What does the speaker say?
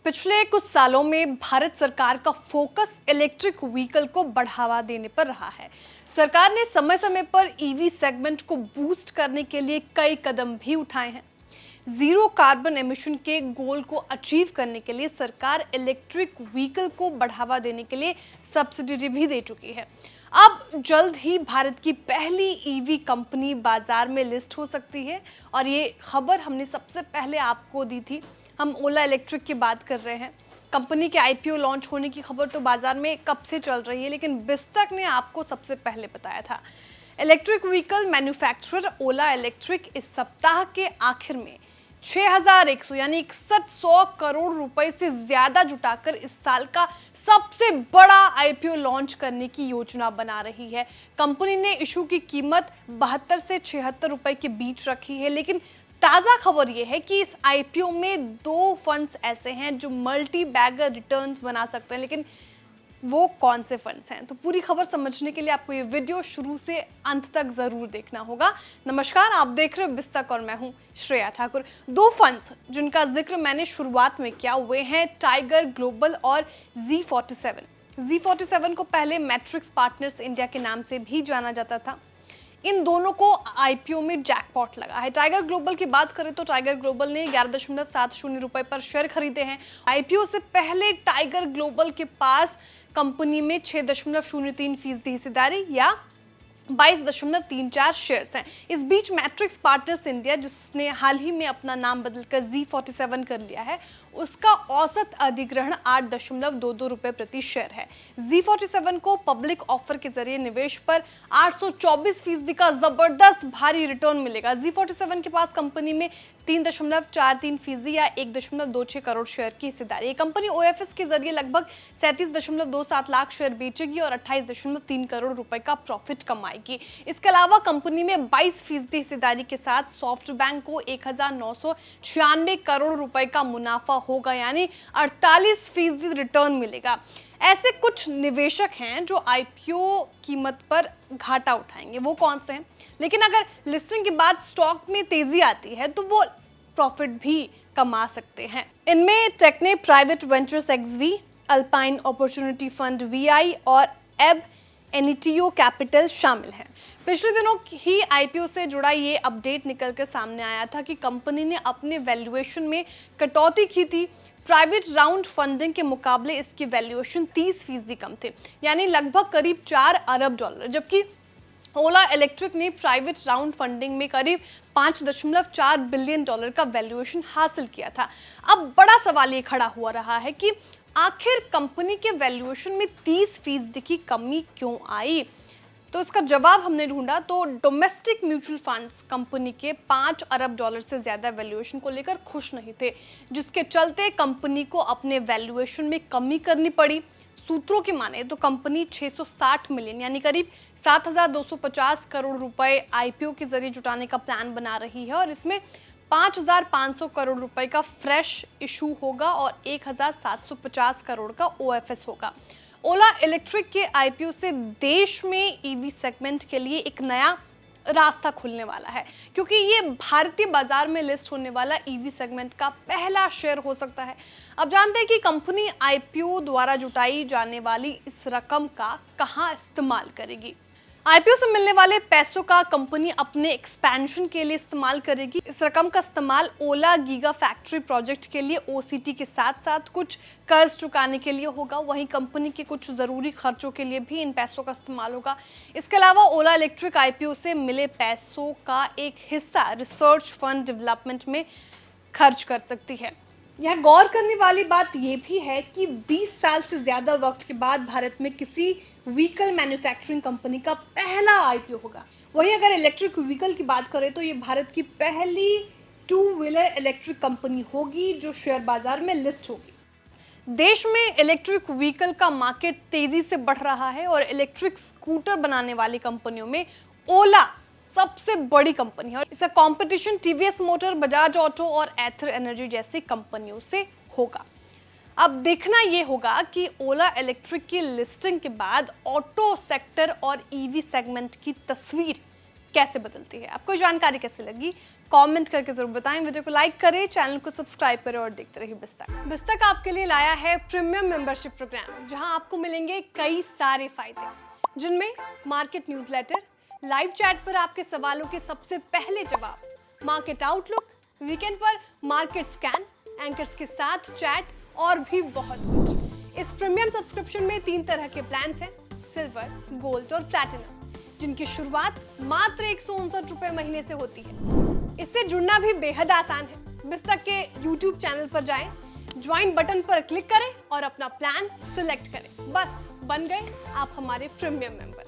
पिछले कुछ सालों में भारत सरकार का फोकस इलेक्ट्रिक व्हीकल को बढ़ावा देने पर रहा है। सरकार ने समय समय पर ईवी सेगमेंट को बूस्ट करने के लिए कई कदम भी उठाए हैं। जीरो कार्बन एमिशन के गोल को अचीव करने के लिए सरकार इलेक्ट्रिक व्हीकल को बढ़ावा देने के लिए सब्सिडी भी दे चुकी है। अब जल्द ही भारत की पहली ईवी कंपनी बाजार में लिस्ट हो सकती है और ये खबर हमने सबसे पहले आपको दी थी। हम ओला इलेक्ट्रिक की बात कर रहे हैं। कंपनी के आईपीओ लॉन्च होने की खबर तो बाजार में कब से चल रही है, लेकिन बिस्तक ने आपको सबसे पहले बताया था। इलेक्ट्रिक व्हीकल मैन्युफैक्चरर ओला इलेक्ट्रिक इस सप्ताह के आखिर में 6100 यानी 6100 करोड़ रुपए से ज्यादा जुटाकर इस साल का सबसे बड़ा आईपीओ लॉन्च करने की योजना बना रही है। कंपनी ने इशू की कीमत 72 से 76 रुपए के बीच रखी है, लेकिन ताज़ा खबर यह है कि इस आईपीओ में दो फंड्स ऐसे हैं जो मल्टी बैगर रिटर्न्स बना सकते हैं, लेकिन वो कौन से फंड्स हैं? तो पूरी खबर समझने के लिए आपको ये वीडियो शुरू से अंत तक जरूर देखना होगा। नमस्कार, आप देख रहे हो बिस्तक और मैं हूं श्रेया ठाकुर। दो फंड्स जिनका जिक्र मैंने शुरुआत में किया हुए हैं टाइगर ग्लोबल और Z47। Z47 को पहले मैट्रिक्स पार्टनर्स इंडिया के नाम से भी जाना जाता था। इन दोनों को आईपीओ में जैकपॉट लगा है। टाइगर ग्लोबल की बात करें तो टाइगर ग्लोबल ने 11.70 रुपए पर शेयर खरीदे हैं। आईपीओ से पहले टाइगर ग्लोबल के पास कंपनी में 6.03% हिस्सेदारी या 22.34 शेयर्स हैं। इस बीच मैट्रिक्स पार्टनर्स इंडिया, जिसने हाल ही में अपना नाम बदलकर Z47 कर लिया है, उसका औसत अधिग्रहण 8.22 रुपए प्रति शेयर है। Z47 को पब्लिक ऑफर के जरिए निवेश पर 824% का जबरदस्त भारी रिटर्न मिलेगा। Z47 के पास कंपनी में 3.43% या 1.26 करोड़ शेयर की हिस्सेदारी है। कंपनी ओएफएस के जरिए लगभग 37.27 लाख शेयर बेचेगी और 28.3 करोड़ रुपए का प्रॉफिट कमाएगी। इसके अलावा कंपनी में 22% हिस्सेदारी के साथ सॉफ्ट बैंक को 1996 करोड़ रुपए का मुनाफा होगा, यानी 48% रिटर्न मिलेगा। ऐसे कुछ निवेशक हैं जो आईपीओ कीमत पर घाटा उठाएंगे। वो कौन से हैं? लेकिन अगर लिस्टिंग के बाद स्टॉक में तेजी आती है तो वो प्रॉफिट भी कमा सकते हैं। इनमें Techne private ventures XV, Alpine opportunity fund VI और एब एनिटियो कैपिटल शामिल हैं। पिछले दिनों ही आईपीओ से जुड़ा ये अपडेट निकल कर सामने आया था कि कंपनी ने अपने वैल्यूएशन में कटौती की थी। प्राइवेट राउंड फंडिंग के मुकाबले इसकी वैल्यूएशन 30% कम थे, यानी लगभग करीब 4 अरब डॉलर, जबकि ओला इलेक्ट्रिक ने प्राइवेट राउंड फंडिंग में करीब 5.4 बिलियन डॉलर का वैल्यूएशन हासिल किया था। अब बड़ा सवाल ये खड़ा हुआ रहा है कि आखिर कंपनी के वैल्यूएशन में 30% की कमी क्यों आई? तो इसका जवाब हमने ढूंढा तो डोमेस्टिक म्यूचुअल फंड्स कंपनी के 5 अरब डॉलर से ज्यादा वैल्यूएशन को लेकर खुश नहीं थे, जिसके चलते कंपनी को अपने वैल्यूएशन में कमी करनी पड़ी। सूत्रों की माने तो कंपनी 660 मिलियन यानी करीब 7,250 करोड़ रुपए आईपीओ के जरिए जुटाने का प्लान बना रही है और इसमें 5,500 करोड़ रुपए का फ्रेश इशू होगा और 1,750 करोड़ का ओएफएस होगा। ओला इलेक्ट्रिक के आईपीओ से देश में ईवी सेगमेंट के लिए एक नया रास्ता खुलने वाला है, क्योंकि ये भारतीय बाजार में लिस्ट होने वाला ईवी सेगमेंट का पहला शेयर हो सकता है। अब जानते हैं कि कंपनी आईपीओ द्वारा जुटाई जाने वाली इस रकम का कहां इस्तेमाल करेगी। आईपीओ से मिलने वाले पैसों का कंपनी अपने एक्सपेंशन के लिए इस्तेमाल करेगी। इस रकम का इस्तेमाल ओला गीगा फैक्ट्री प्रोजेक्ट के लिए ओसीटी के साथ साथ कुछ कर्ज चुकाने के लिए होगा। वहीं कंपनी के कुछ जरूरी खर्चों के लिए भी इन पैसों का इस्तेमाल होगा। इसके अलावा ओला इलेक्ट्रिक आईपीओ से मिले पैसों का एक हिस्सा रिसर्च फंड डेवलपमेंट में खर्च कर सकती है। यह गौर करने वाली बात यह भी है कि 20 साल से ज्यादा वक्त के बाद भारत में किसी व्हीकल मैन्युफैक्चरिंग कंपनी का पहला आईपीओ होगा। वहीं अगर इलेक्ट्रिक व्हीकल की बात करें तो ये भारत की पहली 2 व्हीलर इलेक्ट्रिक कंपनी होगी जो शेयर बाजार में लिस्ट होगी। देश में इलेक्ट्रिक व्हीकल का मार्केट तेजी से बढ़ रहा है और इलेक्ट्रिक स्कूटर बनाने वाली कंपनियों में ओला सबसे बड़ी कंपनी है और इसका competition TVS motor, Bajaj auto और एथर एनर्जी जैसी कंपनियों से होगा। अब देखना यह होगा कि ओला इलेक्ट्रिक की लिस्टिंग के बाद ऑटो सेक्टर और ईवी सेगमेंट की तस्वीर कैसे बदलती है। आपको जानकारी कैसे लगी कमेंट करके जरूर बताएं। वीडियो को लाइक करें, चैनल को सब्सक्राइब करें और देखते रहिए बिस्तक। बिस्तक आपके लिए लाया है प्रीमियम मेंबरशिप प्रोग्राम, जहां आपको मिलेंगे कई सारे फायदे, जिनमें मार्केट न्यूज़लेटर, लाइव चैट पर आपके सवालों के सबसे पहले जवाब, मार्केट आउटलुक, वीकेंड पर मार्केट स्कैन, एंकर्स के साथ चैट और भी बहुत कुछ। इस प्रीमियम सब्सक्रिप्शन में 3 तरह के प्लान्स हैं, सिल्वर, गोल्ड और प्लैटिनम, जिनकी शुरुआत मात्र 159 रुपए महीने से होती है। इससे जुड़ना भी बेहद आसान है। बिस्तक के YouTube चैनल पर जाएं, ज्वाइन बटन पर क्लिक करें और अपना प्लान सिलेक्ट करें। बस बन गए आप हमारे प्रीमियम मेंबर।